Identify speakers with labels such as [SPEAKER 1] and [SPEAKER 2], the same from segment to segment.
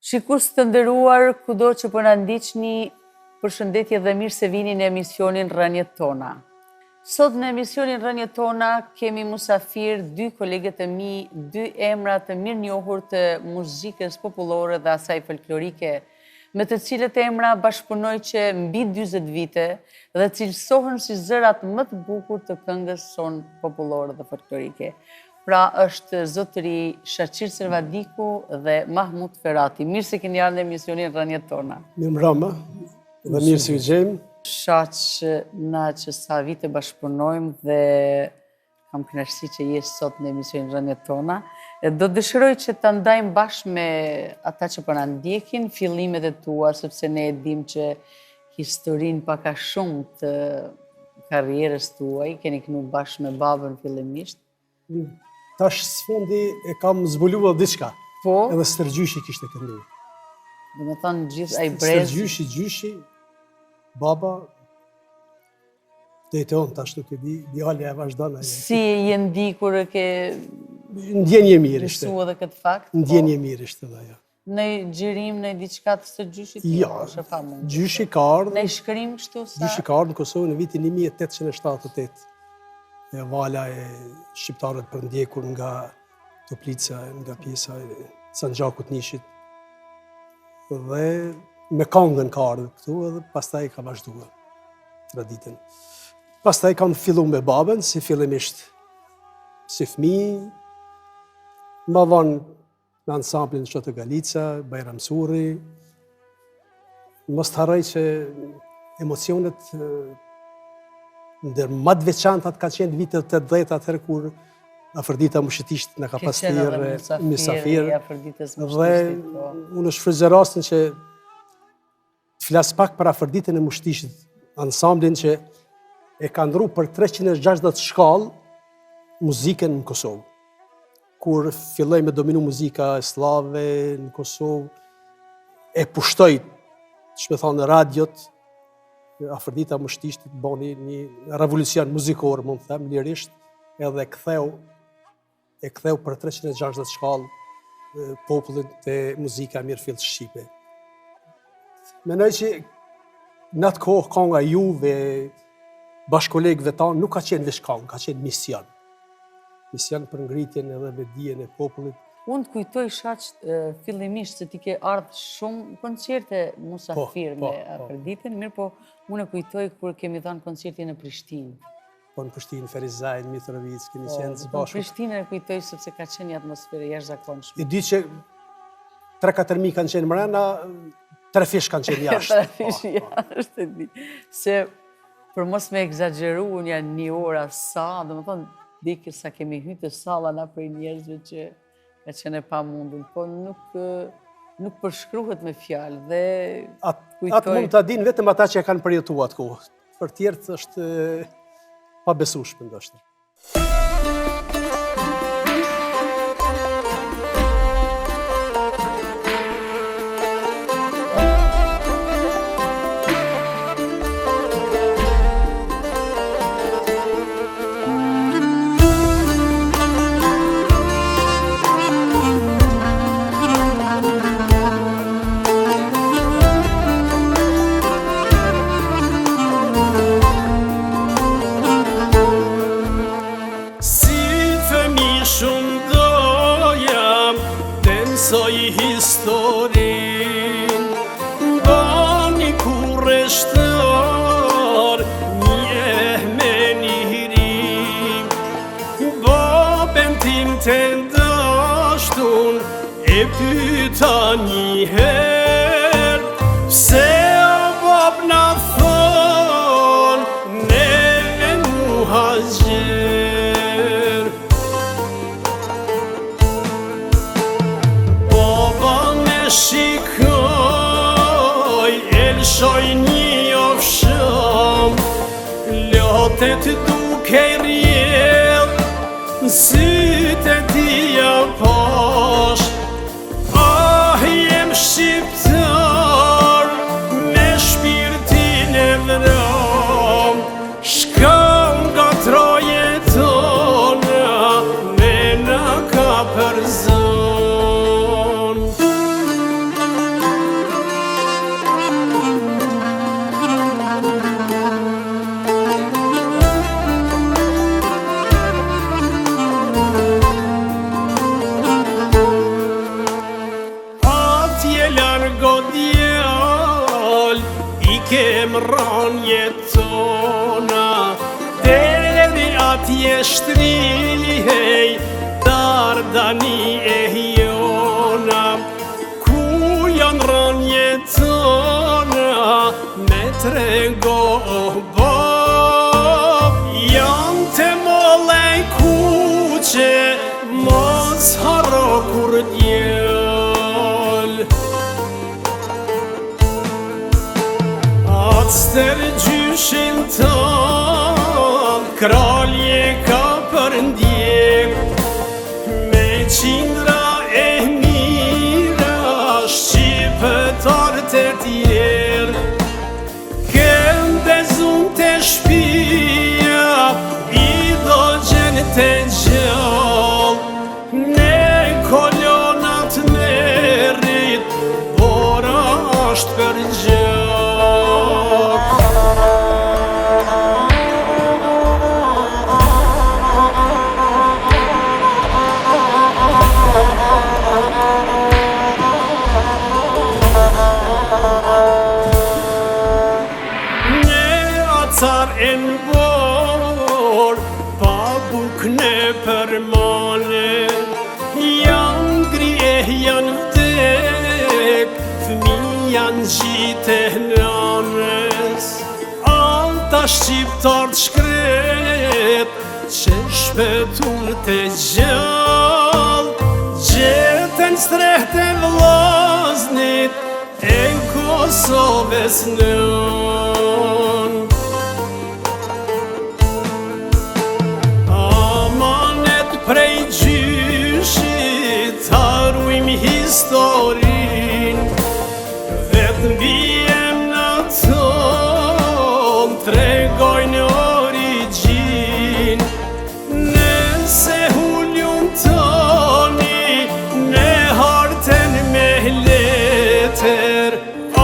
[SPEAKER 1] Shikus të nderuar, kudo që po na ndiqni, përshëndetje dhe mirë se vini në emisionin Rënjet Tona. Sot në emisionin Rënjet Tona kemi musafir dy kolegët e mi, dy emra të mirë njohur të muzikës popullore dhe asaj folklorike, me të cilët emra bashkëpunoj që mbi 40 vite dhe cilësohen si zërat më të bukur të këngës son popullore dhe folklorike. Pra është zotëri Shaqir Servadiku dhe Mahmud Ferati. Mirë se keni ardhur në emisionin Rënjet Tona.
[SPEAKER 2] Mirë mbrëma, dhe mirë se ju gjejmë.
[SPEAKER 1] Shaq na që sa vite bashkëpunojmë dhe kam kënaqësi që jesh sot në emisionin Rënjet Tona. Do dëshiroj që ta ndajmë bashkë me ata që po na ndjekin fillimet e tua, sepse ne e dim që historinë pak a shumë të karrierës tuaj keni kënu bashkë me babën fillimisht.
[SPEAKER 2] Tash sfundi e kam zbuluar diçka.
[SPEAKER 1] Po,
[SPEAKER 2] Edhe Stërgjyshi kishte këndu.
[SPEAKER 1] do me thonë gjithë ai brez.
[SPEAKER 2] Stërgjyshi, baba, dejton tash nuk e di, djalja e vazhdon.
[SPEAKER 1] Si je ndikur e ke
[SPEAKER 2] Ndjenje mirë ishte.
[SPEAKER 1] besu edhe këtë fakt?
[SPEAKER 2] Ndjenje mirë ishte dhe ajo.
[SPEAKER 1] Në gjirim, në diçka të Stërgjyshit?
[SPEAKER 2] Ja,
[SPEAKER 1] është e pamundur.
[SPEAKER 2] Gjyshi ka ardhur,
[SPEAKER 1] Në shkrim kështu sa?
[SPEAKER 2] Gjyshi ka ardhur në Kosovë në vitin 1878. E vala e shqiptarët për ndjekur nga Toplica, nga pjesa e Sanxhakut Nishit. Dhe me këngën ka ardhur këtu edhe pastaj ka vazhduar traditën. Pastaj kam filluar me babën, si fillimisht si fëmijë, ma vonë në ansamblin Shotë Galica, Bajram Surri. Mos të harroj që emocionet ndër më të veçantat ka qenë vitet 80 atëherë kur Afërdita Mushëtisht në ka pas thirrë mysafir. Dhe unë shfrytëzoj rastin që të flas pak për Afërditën e Mushtishtit, ansamblin që e ka ndru për 360 shkallë muzikën në Kosovë. Kur filloi me dominu muzika slave në Kosovë, e pushtoi, ç'më thonë radiot, Afërdita Mushtishtit boni një revolucion muzikor, mund të them, lirisht, edhe e ktheu për 360 shkallë popullin të muzika mirëfillt shqipe. Mendoj që në atë kohë kënga juve, bashkëkolegëve tanë, nuk ka qenë veç këngë, ka qenë mision. Mision për ngritjen edhe me dijen e popullit.
[SPEAKER 1] Unë të kujtoj Shaq fillimisht se ti ke ardhur shumë koncerte musafir me Afërditën, mirë po unë e kujtoj kur kemi dhënë koncertin në Prishtinë.
[SPEAKER 2] Po në Prishtinë, Ferizaj, Mitrovic, kemi qenë së
[SPEAKER 1] Në
[SPEAKER 2] bashku.
[SPEAKER 1] Prishtinë e kujtoj sepse ka qenë një atmosferë jashtëzakonshme.
[SPEAKER 2] I di që 3-4 mijë kanë qenë mrena, 3 fish kanë qenë jashtë.
[SPEAKER 1] Trafish jashtë, e di. Se për mos me egzageru, unë janë një ora sa, do më thonë, dikër sa kemi hyrë të salla na për njerëzve që ka qenë e pamundur, po nuk përshkruhet me fjalë dhe
[SPEAKER 2] Atë mund të dinë vetëm ata që e kanë përjetuar atë kohë. Për tjerët është pabesueshme ndoshta.
[SPEAKER 3] Soi historin, bani kurreshtar, një me njërim. Babën tim të ndashtun, e pyta njëherë, pse o bab na thon, ne muhajgjer. Shikoj, elshoj një ofshëm, lotet duke i rjedh, sytë e tia pash. Ah, jem shqiptar, me shpirtin e vram, shkam nga troje tona, me në ka përzon. largo djall, I kem ran jetona, deri atje shtrihej, dardani e jona. Ku janë ran jetona, me trego bab, janë të mollej kuqe, mos haro kur djall. Atë stër gjyshin ton, kralje ka për ndjek, me qindra e mira, shqiptar të tjerë. Kem bezun të shpia, I do gjen të gjall, ne kolonat merit, bora është për gjall. Car e në bor, pa buk në përmane, janë gri e janë vdek, fëmi janë gjite nanës. Alta shqiptar të shkret, që shpetun të gjall, gjetën strehtë e vllaznit, e Kosovës nën. Prej gjyshit harujm historin, vetë mbijem në ton, tregojnë origjin. Nëse huljum toni, ne harten me letër,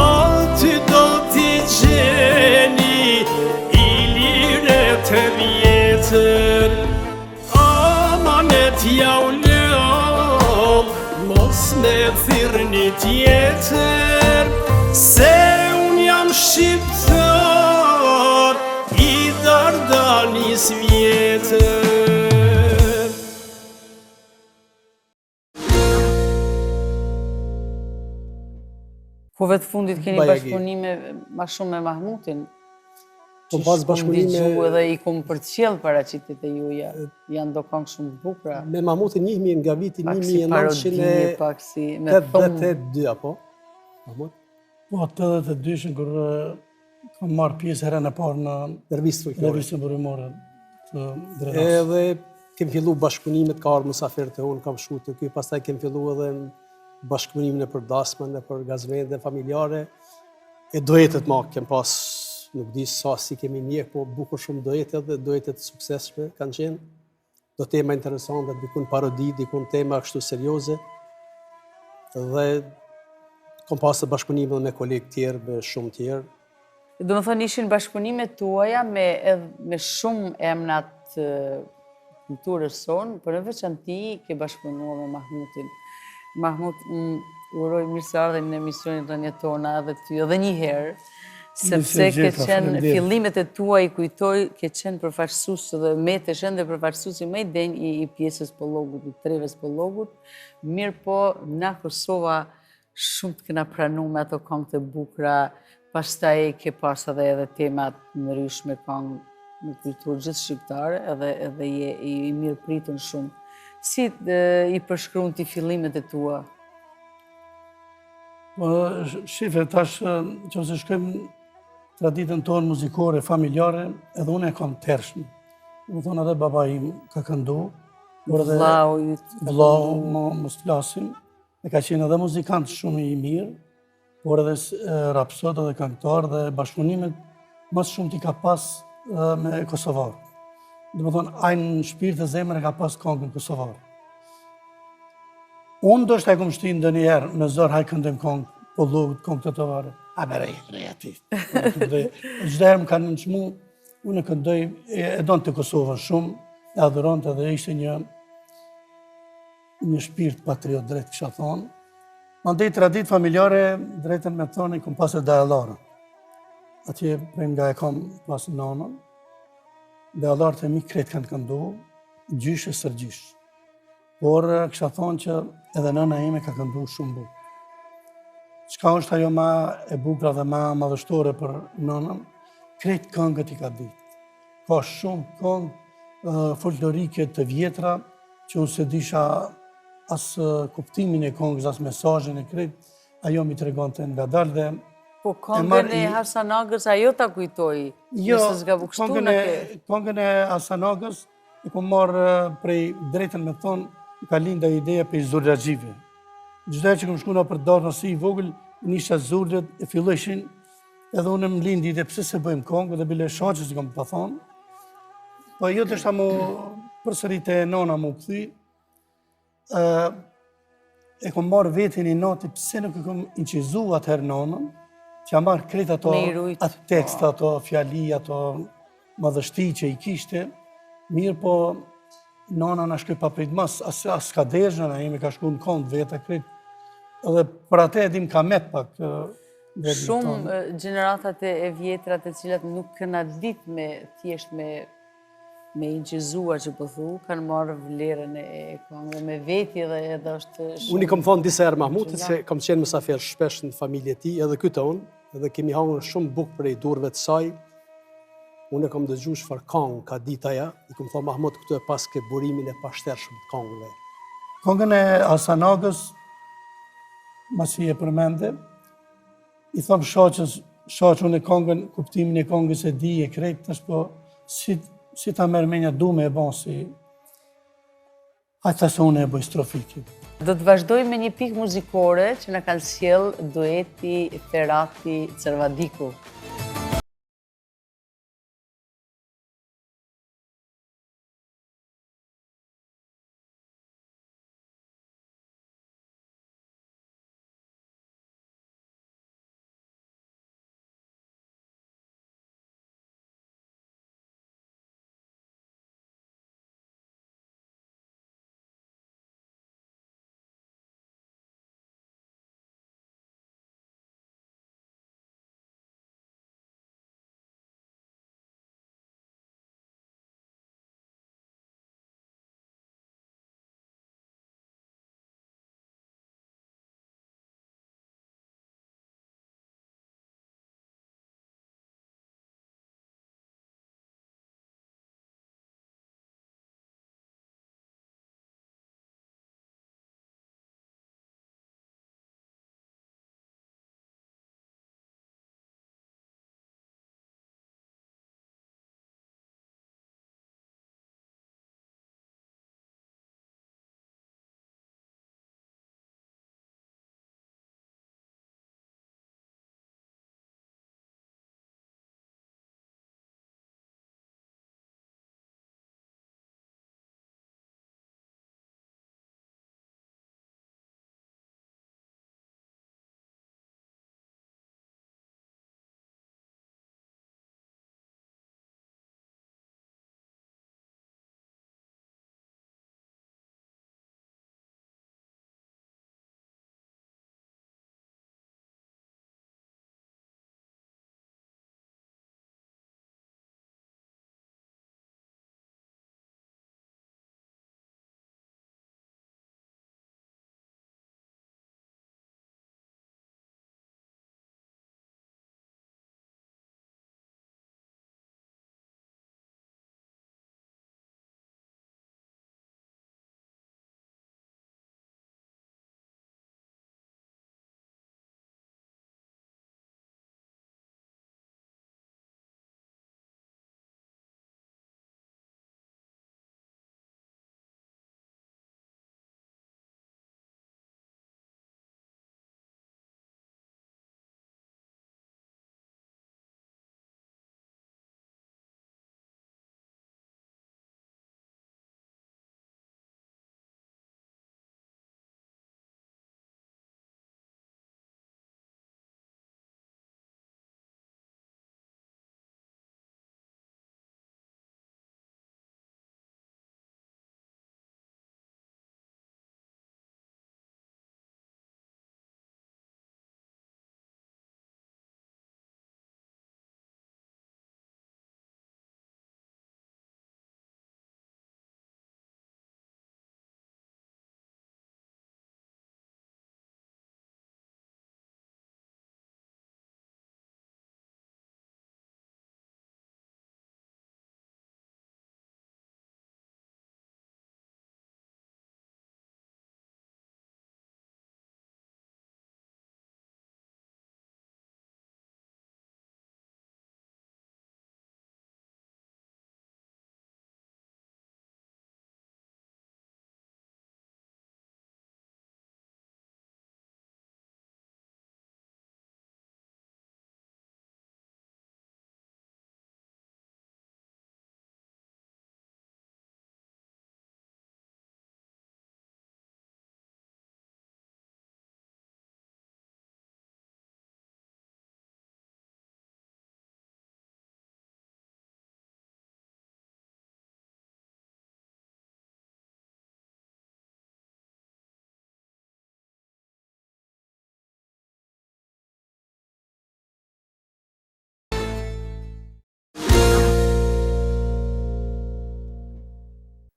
[SPEAKER 3] aty do t'i gjeni, I lire të vjetër. Ja u lëm, mos me thirrni tjetër, se unë jam shqiptar, I Dardanis vjetër.
[SPEAKER 1] Kohëve të fundit keni bashkëpunime ma shumë me Mahmutin?
[SPEAKER 2] Po pas bashkëpunime
[SPEAKER 1] edhe I kom përcjell paraqitet e juja, janë do këngë shumë të bukura.
[SPEAKER 2] me Mahmutin njihmi nga viti
[SPEAKER 1] 1982
[SPEAKER 2] apo? Mahmut?
[SPEAKER 4] Po, 82-shën, kur kam marrë pjesë herën e parë në revistën burimore të Drenas.
[SPEAKER 2] Edhe kem fillu bashkëpunimet, ka ardhur musafirët e unë, kam shku të ky, pastaj kem fillu edhe bashkëpunimin e përdasmen, e për gazmende familjare, e dojetet ma kem pas. Nuk di sa si kemi njeh, po bukur shumë dojetet dhe dojetet suksesshme kanë qenë. Do tema interesante, dikun parodi, dikun tema kështu serioze. Dhe kom pasë bashkëpunime me kolegë tjerë, me shumë tjerë.
[SPEAKER 1] Do më thënë ishin bashkëpunimet tuaja me shumë emnat kulturës sonë, për në veçanti ke bashkëpunuar me Mahmutin. Mahmut, uroj mirë se ardhe në emisionin Rënjët Tona edhe ty edhe një herë, sepse ke qenë fillimet e tua I kujtoj, ke qenë përfaqësues dhe me të shenë dhe përfaqësuesi më I denj I pjesës Pollogut, I treves Pollogut. Mirë po, na Kosova shumë të kena pranu me ato këngë të bukura, pastaj ke pas edhe temat ndryshme këngë në kulturë gjithë shqiptare, edhe je I mirë pritën shumë. Si I përshkruan ti fillimet e tua?
[SPEAKER 4] Shife, tash që se shkojmë traditën tonë muzikore, familjare, edhe unë e kam tërshme. Më thonë edhe baba im ka këndu, vlau mos flasim, e ka qenë edhe muzikant shumë I mirë, por edhe rapsot edhe këngëtar dhe bashkëpunimet mas shumë ti ka pas me Kosovar. Dhe më thonë, ajnë në shpirt dhe zemër e ka pas këngën Kosovar. Unë do shtë e kom shtinë ndë njerë me zërë hajë këndëm këngë, Pollogut, këngë të vare. A me rejë ati. Gjde herë më kanë në qmu, unë e këndoj, e donë të Kosovën shumë, e adhuronte dhe ishte një shpirt patriot drejt, kisha thonë. Mandej tradit familjare, drejtën me thonë, i kom pasur dajallarën. Atje prej nga e kam pasur nanën. Dajallarët e mi kretë kanë këndu, gjysh e sërgjysh. Por kësha thonë që edhe nëna ime ka këndu shumë bukë. Çka është ajo ma e bukra dhe ma madhështore për nënën, kretë këngët i ka ditë. Ka shumë këngë folklorike të vjetra, që unë se disha asë kuptimin e këngës, asë mesazhin e kretë, ajo mi të regonte nga dalë dhe...
[SPEAKER 1] Po këngën e Hasan Agës, ajo ta kujtoj, nëse s'ga bukshtu në ke?
[SPEAKER 4] Këngën e Hasan Agës, i kom marë prej drejtën me thonë, ka linda ideja për i Zurgjaxhive. Çdo që kom shku në për darë nësi i vogël, nisha zurgjet, e filleshin, edhe unë më lindi ide pse se bëjmë këngë, dhe bile shaqës që kom të thonë. Po jo të shta mu përsërit e nona mu këthy, e kom marë vetin i nati pse nuk e kom incizu atëherë nonën, që jam marë kretë ato tekst, ato fjali, ato madhështi që i kishte, mirë po nona në shkoj paprit mas, as ka deshën, a jemi ka shku në kondë vete kretë, edhe për atë edhim ka met pak.
[SPEAKER 1] Shumë gjeneratat e vjetrat e cilat nuk këna dit me thjesht me inqizuar që pëthu, kanë marrë vlerën e këngëve me veti dhe edhe është shumë...
[SPEAKER 2] Unë i kom thonë disa herë Mahmutit se kam qenë mësafer shpesh në familje ti, edhe këtë unë, edhe kemi hangër shumë bukë prej durve të saj. Unë e kom dëgju çfarë këngë ka ditë aja, i kom thonë Mahmut këtu e pas ke burimin e pashtershëm të këngëve.
[SPEAKER 4] Këngën e Hasan Agës, masi e përmende, i thom shaqës unë e këngën, kuptimin e këngës e di e krejt, tash po si ta merë menja du me e bon si hajtë se unë e bëj strofiki.
[SPEAKER 1] Do të vazhdoj me një pikë muzikore që në kanë sjell dueti Ferrati Cervadiku.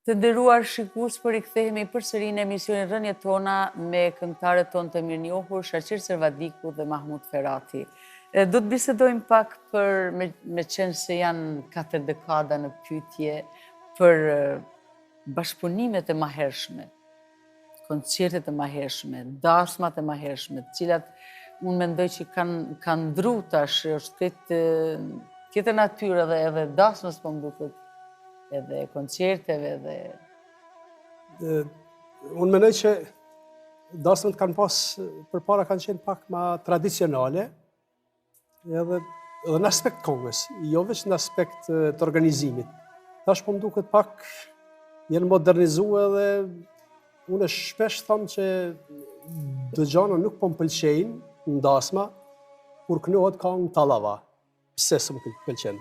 [SPEAKER 1] Të nderuar shikues, po rikthehemi përsëri në emisionin Rënjet tona me këngëtarët tonë të mirënjohur, Shaqir Servadiku dhe Mahmud Ferati. Do të bisedojmë pak për, me qenë se janë 4 dekada në pyetje, për bashkëpunimet e mahershme, koncertet e mahershme, dasmat e mahershme, të cilat unë mendoj që kanë ndru tash, është tjetër natyrë edhe dasmës po më duket, edhe koncerteve dhe...
[SPEAKER 2] Unë mendoj që dasmat kanë pas, përpara kanë qenë pak ma tradicionale, edhe në aspekt kongës, jo veç në aspekt të organizimit. Tash po më duket pak jenë modernizuar dhe unë shpesh thamë që dëgjana nuk po më pëlqejnë në dasma, kur kënohet kongë tallava. Pse së më pëlqenë?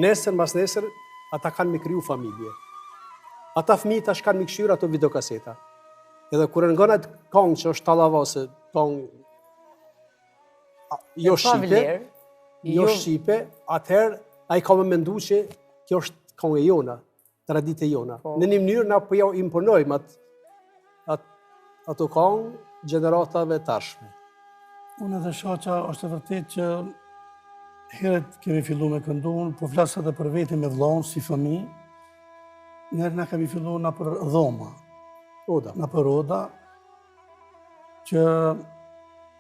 [SPEAKER 2] Nesër, mas nesër, ata kanë me kriju familje. Ata fëmijë tash kanë me këshyrë ato videokaseta. Edhe kur në gënat kongë që është tallava ose kongë jo shqipe, atëherë a i ka me mendu që kjo është kongë e jona, traditë e jona. Në një mënyrë na po ja imponojmë ato kongë gjeneratave tashme.
[SPEAKER 4] Unë edhe shoqa është e vërtet që herët kemi fillu me këndun, po flasë edhe për veti me vlonë, si fëmi, njerë na kemi fillu na për dhoma. Na për oda, që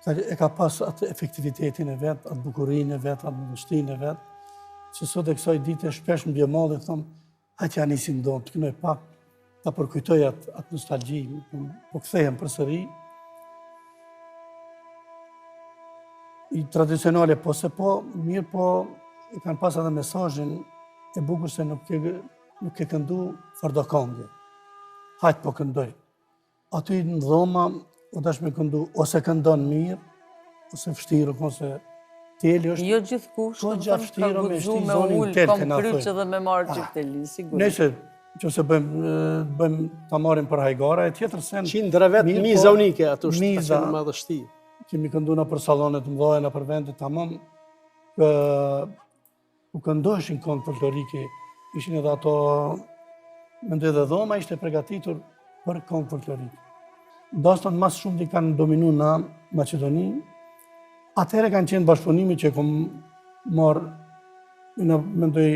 [SPEAKER 4] e ka pas atë efektivitetin e vetë, atë bukurin e vetë, atë mështin e vetë, që sot e kësaj dite shpesh në bjemalli, thëmë, hajtë ja nisin donë, të kënoj pak, ta përkujtoj atë nostalgji, po këthejem për sëri. I tradicionale, po se po, mirë po, i kanë pas edhe mesazhin e bukur se nuk ke këndu fardokongje. Hajtë po këndoj. Aty në dhoma, o dash me këndu, ose këndon mirë, ose fështirë, ose teli është...
[SPEAKER 1] Jo gjithkush,
[SPEAKER 4] po gjatë fështirë me shti zonin tel,
[SPEAKER 1] kom kryqë dhe me marë gjithteli, sigur.
[SPEAKER 4] Nëse, që se bëjmë ta marim për hajgara, e tjetër sen...
[SPEAKER 2] Qindra vetë miza unike, ato është të qenë madhështi.
[SPEAKER 4] Kemi këndu në për salonet mdojë, në për vendet tamam, ku këndoheshin këngë folklorike, ishin edhe ato, mendoj dhe dhoma ishte pregatitur për këngë folklorike. Dasmat mas shumë t'i kanë dominu në Macedoni, atëhere kanë qenë bashkëpunimi që kom marë, mendoj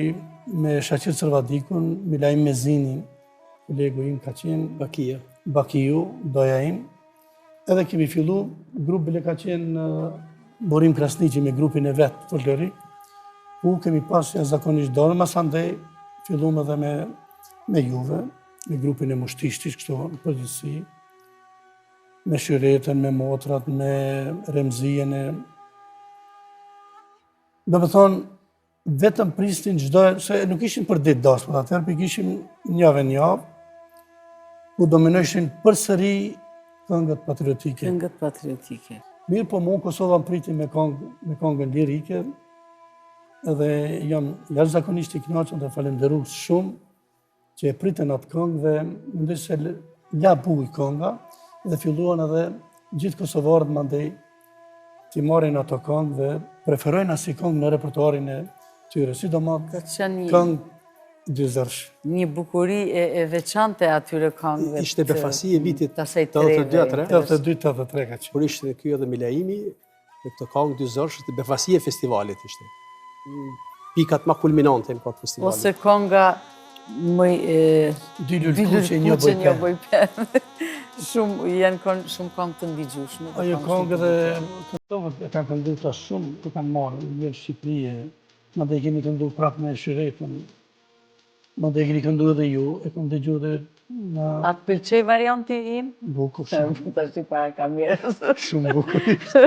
[SPEAKER 4] me Shaqir Servadikun, Milaim Mezinin, kolegu im ka qenë Bakiju, doja im, edhe kemi fillu, grup bile ka qenë Borim Krasniqi me grupin e vetë folklorik, ku kemi pas zakonisht dorë, mas andej fillum edhe me juve, me grupin e Mushtishtis, kështu në përgjithësi, me Shyretën, me Motrat, me Remzijen e... Do me thonë, vetëm pristin çdo, se nuk ishin për ditë dasmat, atëherë për ishim njave, ku dominojshin përsëri këngët patriotike.
[SPEAKER 1] Këngët patriotike.
[SPEAKER 4] Mirë po mu Kosova më priti me këngën lirike, edhe jam jashtëzakonisht i kënaqur dhe falenderues shumë që e pritën atë këngë dhe mendoj se la buj kënga dhe filluan edhe gjithë kosovarët mandej t'i marrin ato këngë dhe preferojnë asi këngë në repertoarin e tyre, sidomos këngë dyzërsh.
[SPEAKER 1] Një bukuri e veçante atyre këngëve.
[SPEAKER 2] Ishte befasi e vitit 82-83
[SPEAKER 4] ka qenë.
[SPEAKER 2] Por ishte kjo edhe Milaimi, me këto këngë dyzërsh, befasi e festivalit ishte. Pikat ma kulminante në këtë festivalit.
[SPEAKER 1] Ose kënga
[SPEAKER 4] Dy lulku që një
[SPEAKER 1] bojpen. Janë shumë këngë të ndigjushme.
[SPEAKER 4] Ajo këngë dhe këtovët e kanë këndu ta shumë, të kanë marë në vjerë Shqipërije. Në dhe i kemi këndu prapë me Shyretën. Në dhe i kemi këndu edhe ju, e këmë dëgju dhe...
[SPEAKER 1] Atë pëlqej varianti im?
[SPEAKER 4] Bukur shumë.
[SPEAKER 1] Ta shi para kamerës.
[SPEAKER 4] Shumë bukur ishte.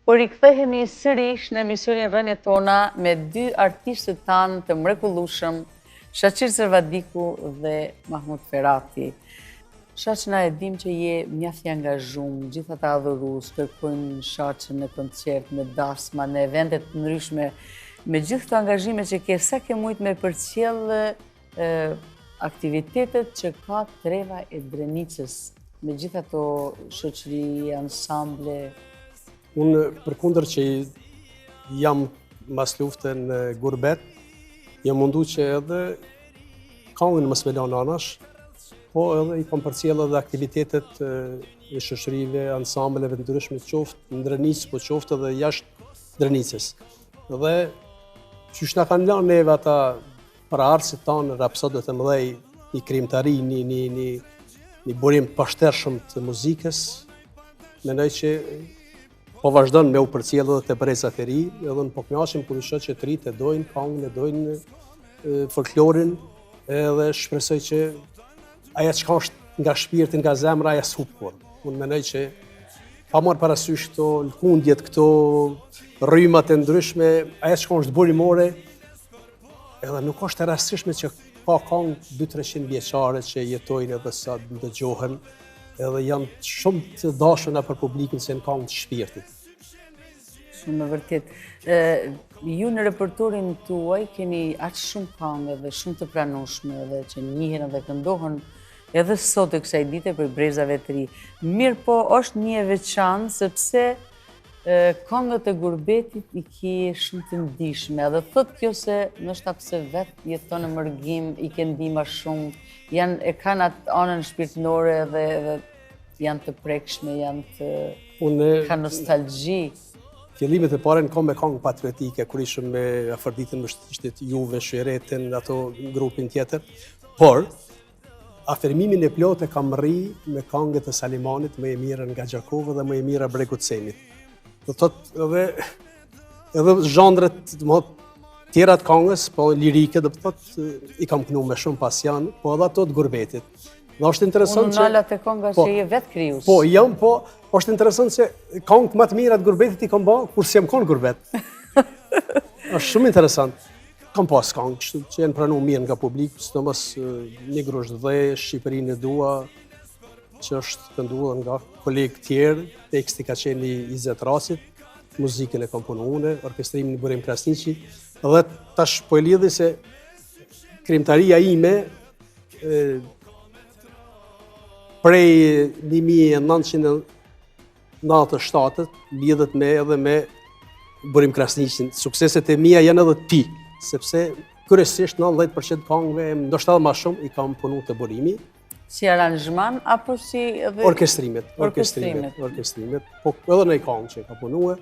[SPEAKER 1] Po rikthehemi sërish në emisionin Rënjet Tona me dy artistët tanë të mrekullueshëm, Shaqir Zervadiku dhe Mahmud Ferati. Shaq, na e dim që je mjaft i angazhuar, gjithë ata adhurues kërkojnë Shaqin në koncert, në dasma, në evente të ndryshme. Me gjithë këto angazhime që ke, sa ke mujt me përcjell aktivitetet që ka Treva e Drenicës, me gjithë ato shoqëri, ansamble.
[SPEAKER 2] Unë përkundër që jam mas lufte në gurbet, jam mundu që edhe këngën mos me lënë anash, po edhe i kam përcjell edhe aktivitetet e shoqërive, ansambleve të ndryshme, qoftë në Drenicë, po qoftë edhe jashtë Drenicës. Dhe qysh na kanë lënë neve ata para arsit tanë, rapsodët e mëdhej, një krijimtari, një burim pashtershëm të muzikës, mendoj që po vazhdon me u përcjell edhe te brezat e ri, edhe në po kënaqem kur i shoh që të rit e dojnë këngën, e dojnë folklorin, edhe shpresoj që ajo çka është nga shpirti, nga zemra, ajo s'hup kur. Unë mendoj që pa marrë parasysh këto lkundjet, këto rrymat e ndryshme, ajo çka është burimore, edhe nuk është e rastishme që ka këngë 200-300 vjeçare që jetojnë edhe sa dëgjohen, edhe janë shumë të dashura për publikun se në këngë të shpirtit.
[SPEAKER 1] Shumë e vërtet. Ju në repertorin tuaj keni aq shumë këngë dhe shumë të pranueshme dhe që njihen dhe këndohen edhe sot e kësaj dite për brezave të ri. Mirë po, është një e veçantë sepse këngët e gurbetit i ki shumë të ndihshme, edhe thot kjo se nështë pse vetë jeton në mërgim, i ke ndihma shumë, e kanë atë anën shpirtënore dhe janë të prekshme, kanë nostalgji.
[SPEAKER 2] Fillimet e parën kam me këngë patriotike, kur ishëm me Afërditën Mështishtit, Juve, Shëretën, ato grupin tjetër, por afirmimin e plotë kam rri me këngët e Salimanit, më e mira nga Gjakova dhe më e mira Bregut Semit. Do thot edhe zhandret tjera të këngës, po lirike, do thot i kam kënu me shumë pasion, po edhe ato të gurbetit. Dhe është interesant
[SPEAKER 1] që... Unë nalat e kënga që je vetë krijues.
[SPEAKER 2] Po, jam, po, është interesant që këngët më të mira të gurbetit i kam ba, kur si jam konë gurbet. është shumë interesant. Kam pas këngë, që jenë pranu mirë nga publik, sidomos Një Grush dhe Shqipërinë e dua, që është kënduar nga kolegë tjerë, teksti ka qenë i Izet Rasit, muzikën e komponu une, orkestrimin e Burim Krasniqi, dhe tash po e lidhi se krijimtaria ime prej 1997 lidhet edhe me Burim Krasniqin. Sukseset e mia janë edhe ti, sepse kryesisht 90% këngëve, ndoshta edhe më shumë, i kam punu të Burimi.
[SPEAKER 1] Si aranjman, apo si edhe...
[SPEAKER 2] Orkestrimet. Po edhe në i këngë që ka punue,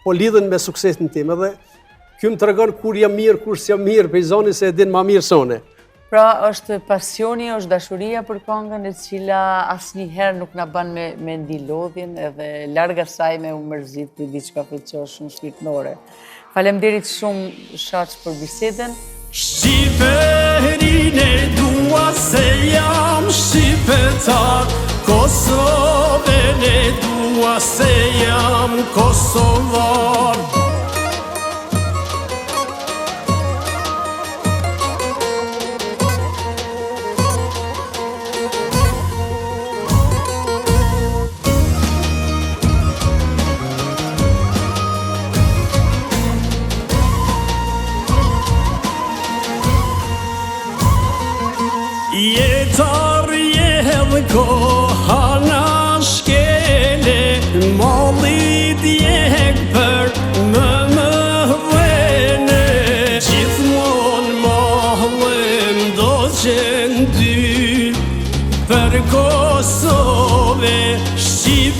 [SPEAKER 2] po lidhen me suksesin tim edhe kjo më tregon kur jam mirë, kur s'jam mirë, pejzoni se e din ma mirë sone.
[SPEAKER 1] Pra është pasioni, është dashuria për këngën e cila asnjëherë nuk na bën me ndilodhin edhe larg asaj me u mërzit për diçka që është shumë shpirtënore. Faleminderit shumë Shaq për bisedën.
[SPEAKER 3] Shqipërinë e dua se jam shqiptar, Kosovën e dua se jam kosovar. Jetar jedh koha na shkele, mallit jek për më vene, gjithmon mahllem do qenë dy, për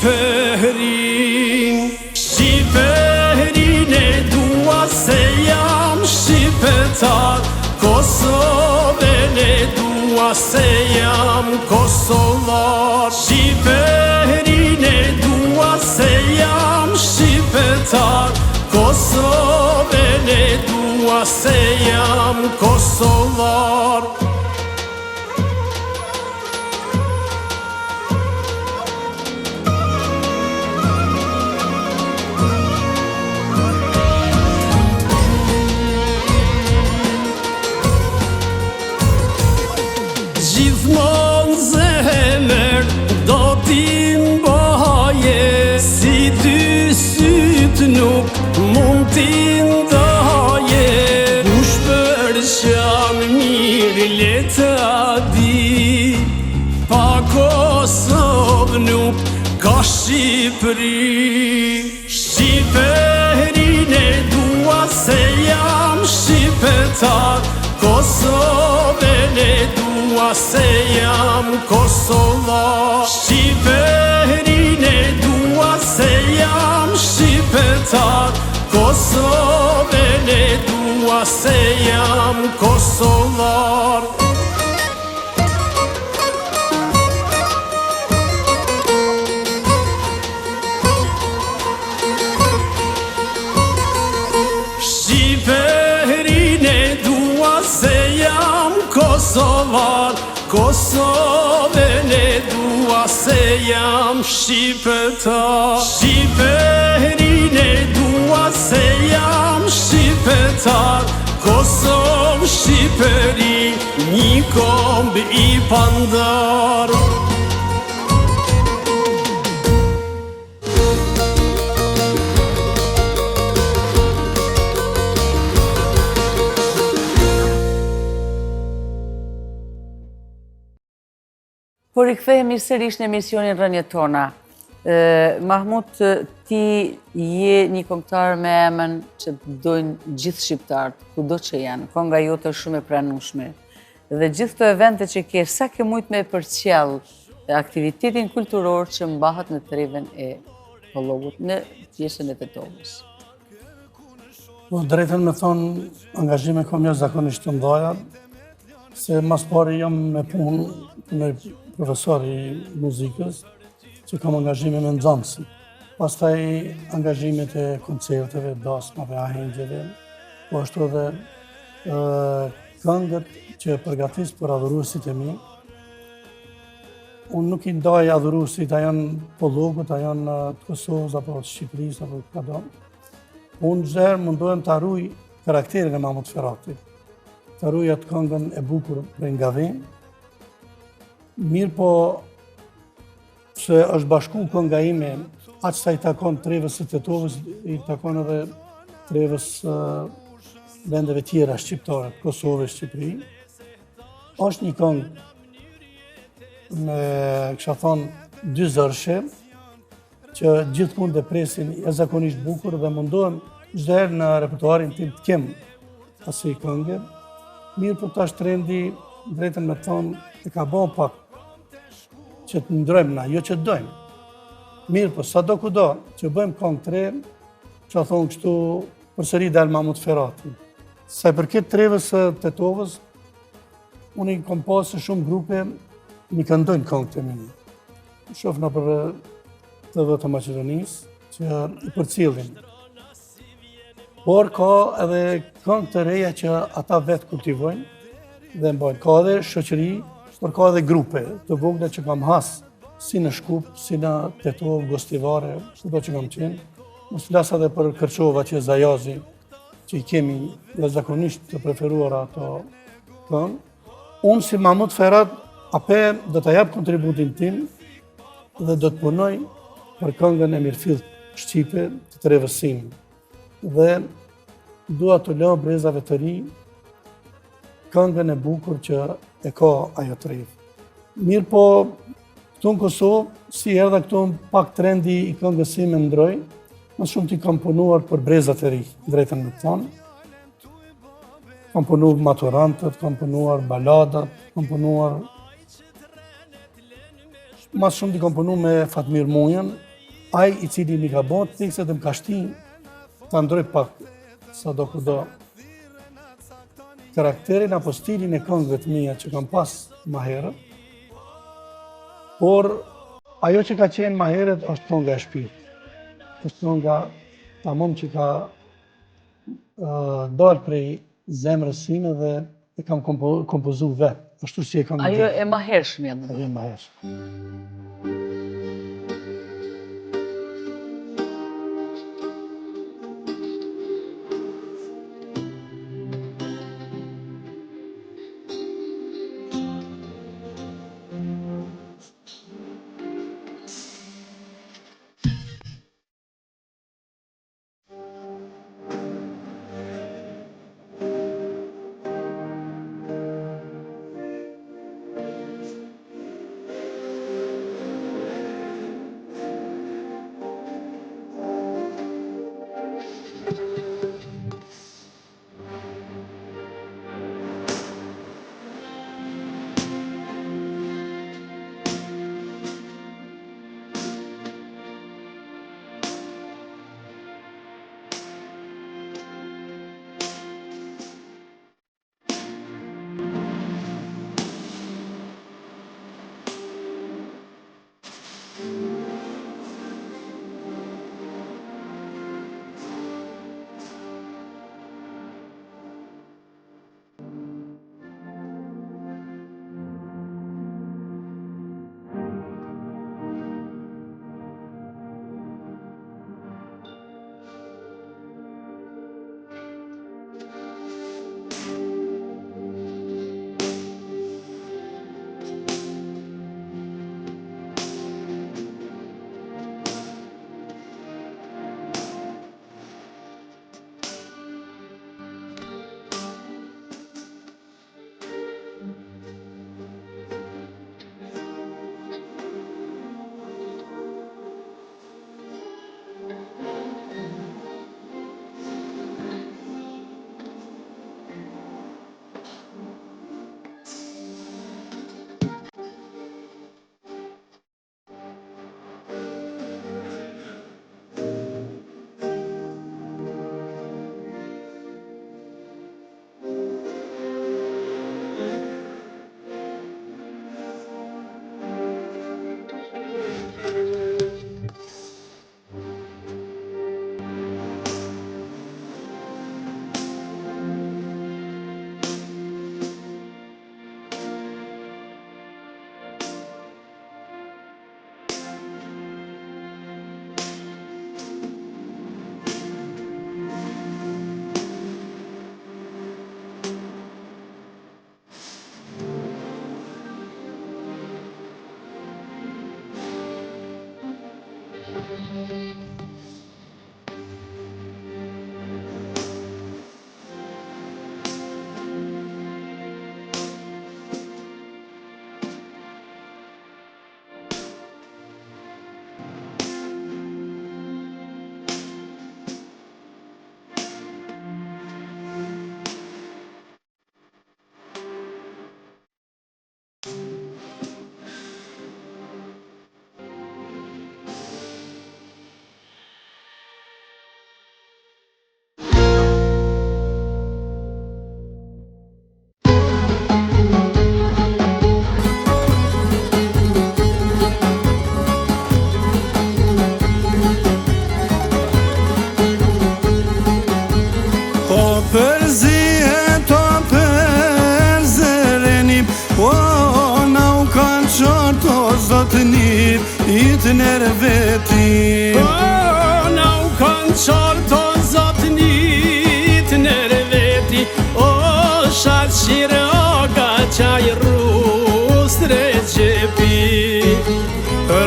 [SPEAKER 3] Shqiperin, Shqiperin e dua se jam shqipetar, Kosovën e dua se jam kosovar. Shqiperin e dua se jam shqipetar, Kosovën e dua se jam kosovar. Gjithmonë zemër do t'im baje, si dy sytë nuk mund t'im daje. Kush për qan mirë le ta di, pa Kosovë nuk ka Shqipëri. Shqiperin e dua se jam shqipetar, Kosovën e dua se jam kosovar. Shqiperin e dua se jam shqipetar, Kosovën e dua se jam kosovar. Shqiperin e dua se jam kosovar, Kosovën e dua se jam shqipetar. Shqiperin e dua se jam shqipetar, Kosovë Shqipëri, një komb i pandar.
[SPEAKER 1] Por i kthehemi sërish në emisionin Rënjet Tona. Mahmut, ti je një këngëtar me emën që dojnë gjithë shqiptarët, kudo që janë, kënga jote është shumë e pranueshme. Dhe gjithë këto evente që ke, sa ke mujt me përcjell aktivitetin kulturor që mbahet në Trevën e Pollogut, në pjesën e Tetovës?
[SPEAKER 4] Po, drejtën me thonë, angazhime kam jashtëzakonisht të mëdha, se mas pari jam me punë me profesor i muzikës, që kam angazhime me nxënësin. Pastaj angazhimet e koncerteve, dasmave, ahengjeve, po ashtu edhe këngët që përgatis për adhuruesit e mi. Unë nuk i ndaj adhuruesit, a janë Pollogut, a janë të Kosovës, apo të Shqipërisë, apo të kado. Unë zherë mundohem të arruj karakterin e Mahmut Ferrati, të arruj atë këngën e bukur për nga vend. Mirë po, se është bashku kënga ime, aq sa i takon Trevës së Tetovës, i takon edhe Trevës vendeve tjera shqiptare, Kosovë, Shqipëri. Është një këngë me, kësha thonë, dy zërshe, që gjithmonë dhe presin jashtëzakonisht bukur dhe mundohem çdo herë në repertoarin tim të kem asaj këngë. Mirë po tash trendi, drejtën me thonë, e ka bën pak që të ndrojmë na, jo që të dojmë. Mirë po, sado kudo që bëjmë këngë tre, që a thonë kështu përsëri del Mahmut Ferrati. Sa i përket Trevës së Tetovës, unë i kom pasë shumë grupe mi këndojnë këngë të mini. Shofna për TV të Maqedonisë, që i përcjellin. Por ka edhe këngë të reja që ata vetë kultivojnë dhe mbajnë. Ka edhe shoqëri, por ka edhe grupe të vogla që kam hasë, si në Shkup, si në Tetovë, Gostivare, kudo që kam qenë. Mos flas edhe për Kërçova që e Zajazi, që i kemi jashtëzakonisht të preferuar ato këngë. Unë si Mahmut Ferrat, ape do të jap kontributin tim dhe do të punoj për këngën e mirëfillt shqipe të Trevës sime. Dhe dua të lë brezave të ri këngën e bukur që e ka ajo Trevë. Mirë po, këtu në Kosovë, si erdha këtu pak trendi i këngës sime ndroi, më shumë ti kam punuar për brezat e ri, drejtën me thonë. Kam punuar maturantët, kam punuar baladat, kam punuar... Mas shumë ti kam punuar me Fatmir Munjën, ai i cili mi ka bërë tekstet dhe më ka shtin ta ndroj pak sa do kudo karakterin apo stilin e këngëve të mia që kam pas më herët, por ajo që ka qenë më herët është kënga e shpirtit. Është kënga tamam që ka dalë prej zemrës sime dhe e kam kompozu vetë. Ashtu si e kam
[SPEAKER 1] Ajo e më hershme.
[SPEAKER 4] Ajo e më hershme.
[SPEAKER 3] Itë nërë veti Na u kanë qartë o zotë Itë nërë veti O shatë shire o ga qaj Rus Regjepi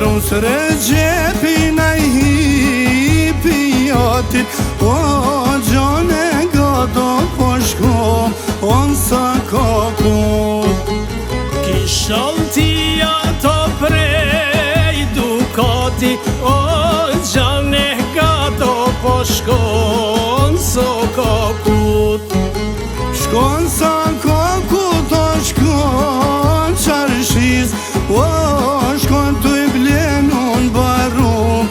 [SPEAKER 4] Rus Regjepi na I hipi jotit O gjone gado po shko On sa kokut
[SPEAKER 3] Kishaltia to prej Dukati o gjane gado po shkon so kokut
[SPEAKER 4] Shkon sa kokut o shkon qarshiz O shkon të I blenun barum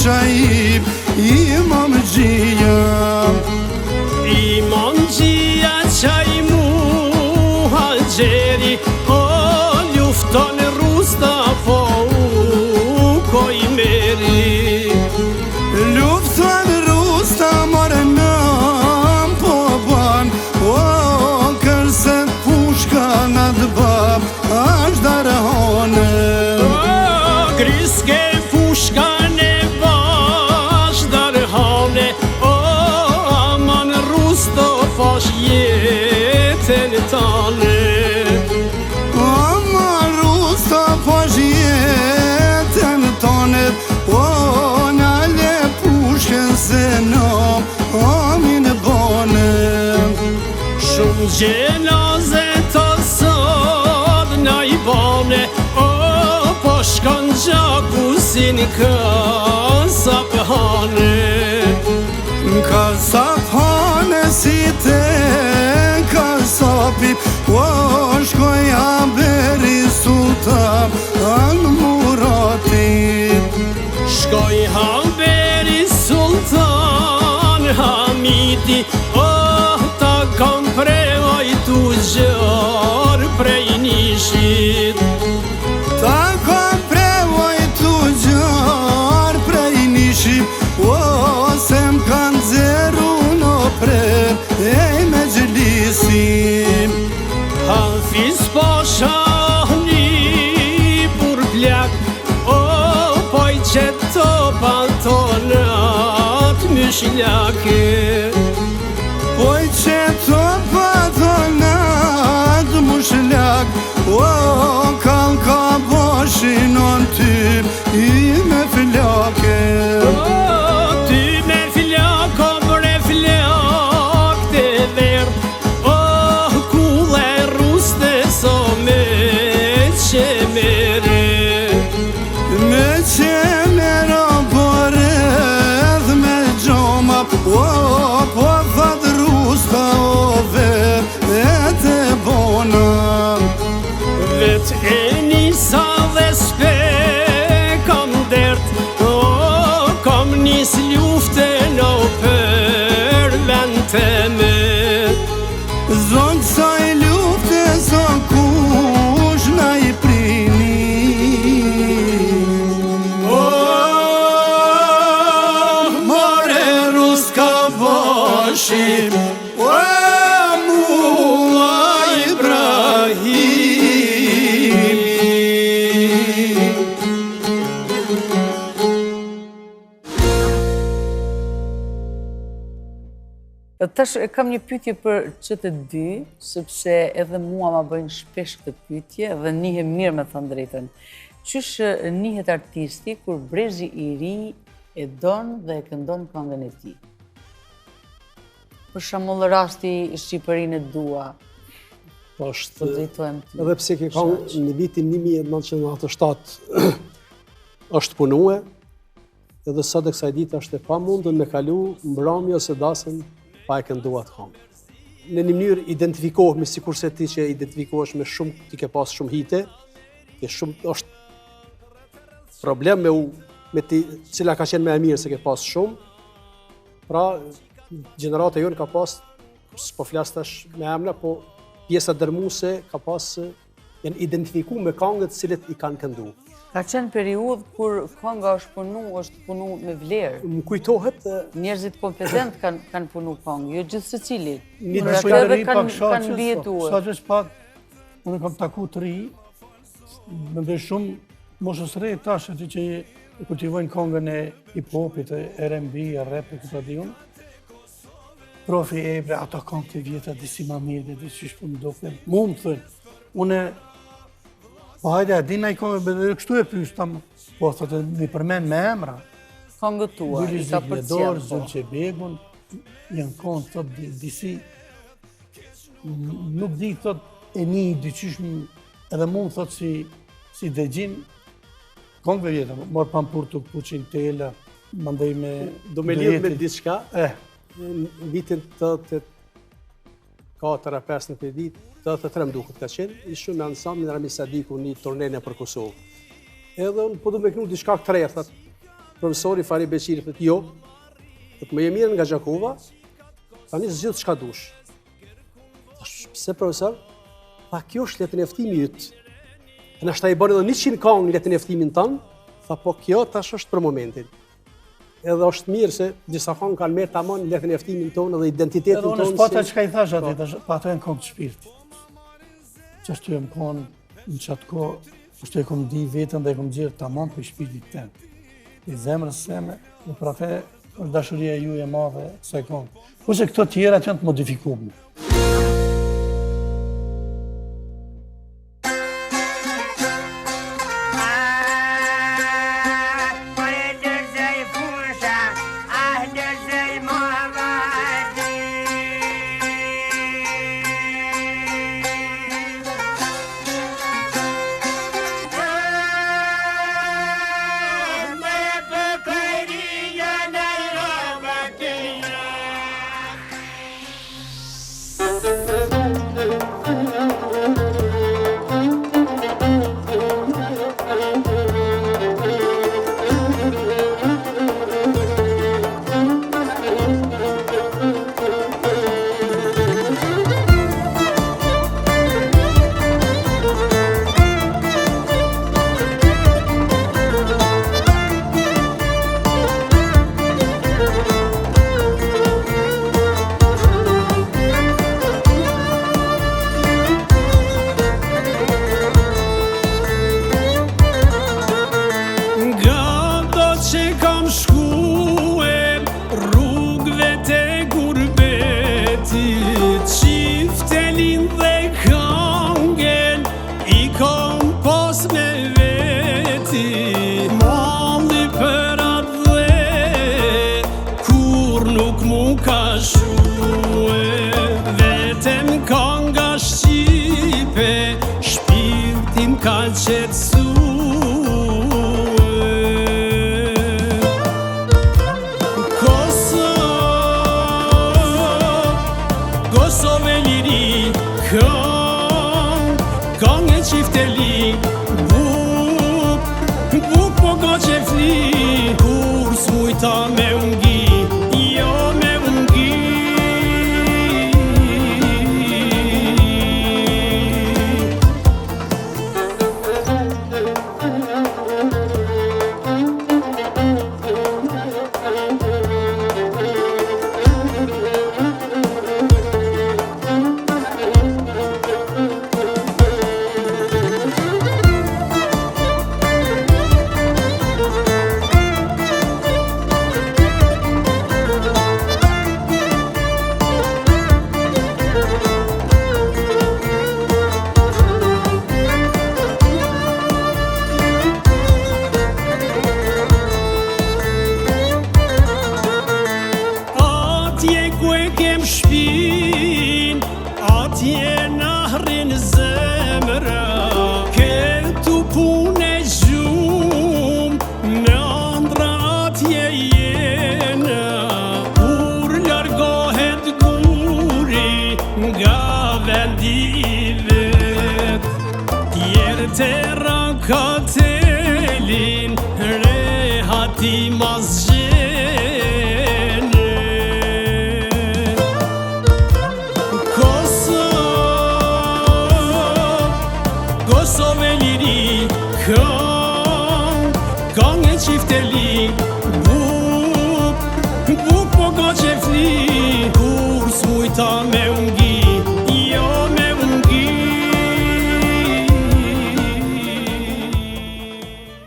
[SPEAKER 3] qajib imam gjia Imam gjia qaj muhaxheri O lufton rusta po u koj meri Lufton rusta more nëm po ban O kërse pushka në dëbab Ashtë darhone Griske pushka në bash darhone O aman rusto fash jetën tane Aman rusto fash jetën tane O nale pushken se no amin bane Shumë gjenaze të sot na i bane O po shkon gjaku si një kasap hane Kasap hane si te kasapit O shkoja beri sultan al muratit Shkoja beri sultan hamiti O ta kam prevoj tu gjër prej nishit Ta kam prevoj tu gjër prej nishit O se m'kan zeru në prer e me gjelisim Hafiz pasha një bur plak O poj që të patonat myshlake Poj që të patonat myshlak O kalka boshin on ty i me flake Ty me flak o bre flak të verë O kule ruste so me qemere Me qemere o boreth me gjoma O po fat rusta o ver e te bona Vet e nisa dhe s'pe kam dert O kam nis luften o për vend të me Zonë saj lufte so kush na i prini O more ruska bashim O mua Ibrahim
[SPEAKER 1] Tash kam një pyetje për që të dy, sepse edhe mua ma bëjnë shpesh këtë pyetje dhe njihem mirë me thënë drejtën. Qysh njihet artisti kur brezi i ri e don dhe e këndon këngën e tij? Për shembull rasti i Shqipërinë e dua.
[SPEAKER 2] Po është
[SPEAKER 1] Drejtohem ty.
[SPEAKER 2] edhe pse ke kanë në vitin 1997 është punue, edhe sot e kësaj dite është e pamundur me kalu mbrëmje ose dasëm pa e kënduar atë këngë. Në një mënyrë identifikohemi sikurse ti që identifikohesh me shumë, ti ke pas shumë hite, ke shumë është problem me ti cila ka qenë më e mirë se ke pas shumë. Pra gjenerata jonë ka pas, s'po flas tash me emra, po pjesa dërmuese ka pas janë identifikuar me këngët të cilët i kanë kënduar.
[SPEAKER 1] Ka qenë periudhë kur kënga është punu me vlerë.
[SPEAKER 2] Më kujtohet
[SPEAKER 1] Njerëzit kompetent kanë punu këngë, jo gjithë secili.
[SPEAKER 2] Një
[SPEAKER 1] Por ato edhe kanë mbijetuar.
[SPEAKER 4] Sa që s'pak, unë kam taku të ri, më dhe shumë moshës re tash aty që e kultivojnë këngën e hip-hopit, e R&B, e rap, e këtë adion. Profi e bre, ato këngë të vjeta, disi ma mirë, dhe që shpë më doke. Mu më thërë, une, po hajde, a dina i këngë, dhe kështu e pysë tamë, po thotë, mi përmen me emra.
[SPEAKER 1] Këngët tua, i ka përcjellë.
[SPEAKER 4] Zulqe Begun, janë këngë, thotë, disi, nuk di, thotë, e një dyqysh, edhe mu më thotë si dëgjim, këngëve vjeta, morë pampurtuk, puqin tela, mandej me...
[SPEAKER 2] Do me lidhë me diçka, në vitin 84-5 në për ditë, 83 mduket ka qenë, ishë me ansambin Rami Sadiku një turnenë për Kosovë. Edhe unë po du me kënu diçka këtë rejë, thëtë, profesori Fari Beqiri thotë jo, thotë më e mirë nga Gjakova, tani zgjidh çka dush. Thash, pse profesor? Tha, kjo është letë njoftimi yt. Na shta i bën edhe 100 këngë letë njoftimin tonë, tha po kjo tash është për momentin. Edhe është mirë se disa këngë kanë merr tamam letë njoftimin tonë dhe identitetin tonë.
[SPEAKER 4] Edhe unë s'pata çka i thash atë, pa ato janë këngë të shpirtit. Çashtu jam konë në qatë kohë, është e kom di vetën dhe e kom gjirë tamam për shpirtit tenë. I zemrës seme, dhe për atë është dashuria ju e madhe se këngë. Kurse këto tjera që janë të modifikume.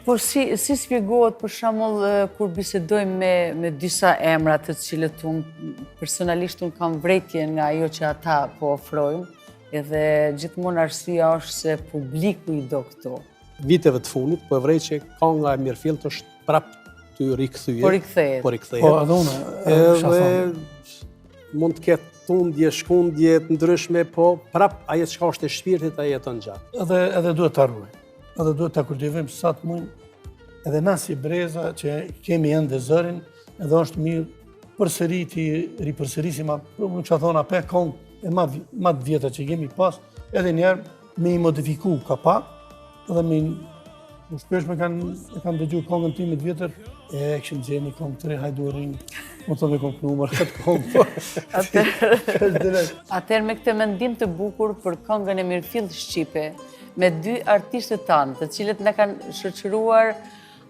[SPEAKER 1] Por si spjegohet për shembull kur bisedojmë me disa emra të cilët unë personalisht kam vretje nga ajo që ata po ofrojnë, edhe gjithmonë arsyeja është se publiku i do këto.
[SPEAKER 2] Viteve të fundit, po e vrej që kënga e Mirëfillt është prap të rikthehet.
[SPEAKER 1] Po
[SPEAKER 2] rikthehet.
[SPEAKER 4] Po edhe unë.
[SPEAKER 2] Edhe mund të ketë tundje, shkundje të ndryshme, po prap ajo çka është e shpirtit ai jeton gjatë.
[SPEAKER 4] Edhe duhet ta ruajmë. Edhe duhet ta kultivojmë sa të mund. Edhe na si breza që kemi ende zërin, edhe është mirë përsëri ti ripërsërisim apo çfarë thon apo këngë e më të vjetra që kemi pas, edhe njerë me i modifiku ka pak, edhe me shpesh e kanë dëgju kongën time të vjetër, e këshim gjeni kongë të re, hajdu rinj, më të me kongë numër, këtë kongë.
[SPEAKER 1] Atëherë me këtë mendim të bukur për këngën e Mirëfill Shqipe, me dy artistët tanë, të cilët na kanë shoqëruar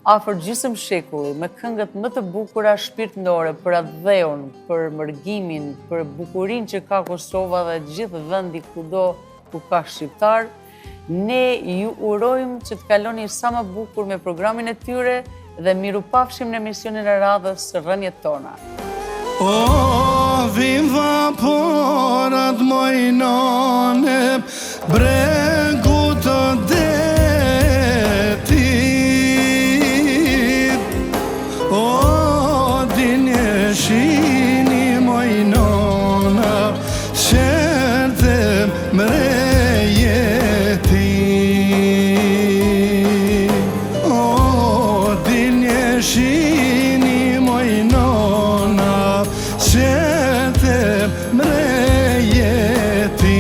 [SPEAKER 1] afër gjysmë shekulli, me këngët më të bukura shpirtërore për atë dheun, për mërgimin, për bukurinë që ka Kosova dhe gjithë vendi kudo ku ka shqiptar, ne ju urojmë që të kaloni sa më bukur me programin e tyre dhe mirupafshim në emisionin e radhës së Rënjet Tona.
[SPEAKER 3] O, vim vaporat mojnone, bregu të detit. O, dinje shini mojnona, sherte mrejeti. O, dinje shini mojnona, sherte mrejeti.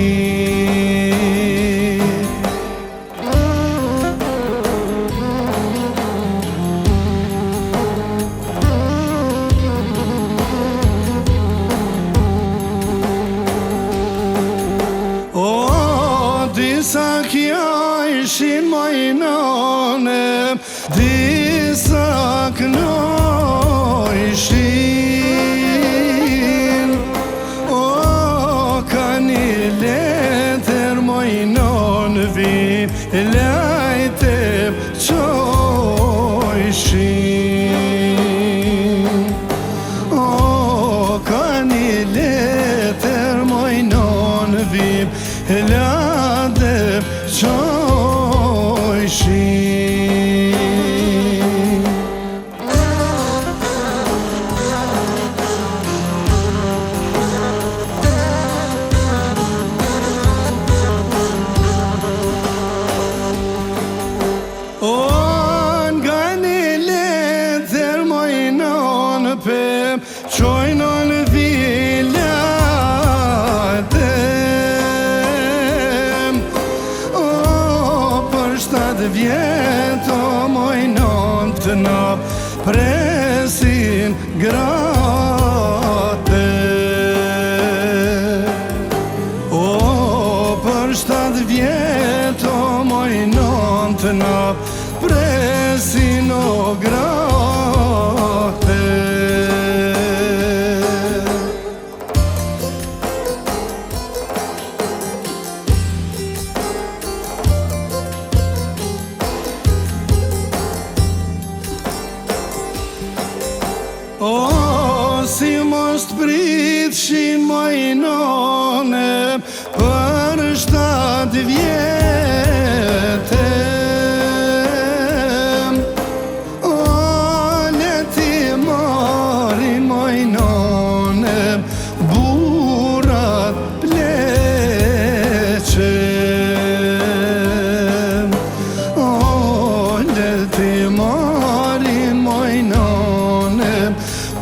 [SPEAKER 3] Disa kja ishin mojnone, disa këno ishin. O, ka një letër mojnon vim, lajte qo ishin. O, ka një letër mojnon vim, lade qojshin. O, nga një letër mojnon për qojnon vilate. Vjeto mojnon të na presin grate. O, për 7 vjeto mojnon të na presin o grate. O, si mos të pritshin mojnone për 7 vjete. O, leti marin mojnone burat pleqe. O, leti marin mojnone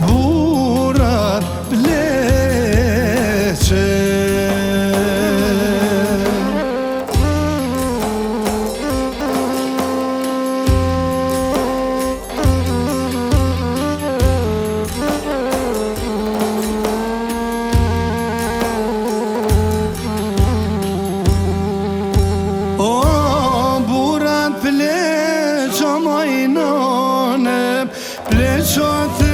[SPEAKER 3] burat pleqe. O, burat pleqo mojnone, pleqo të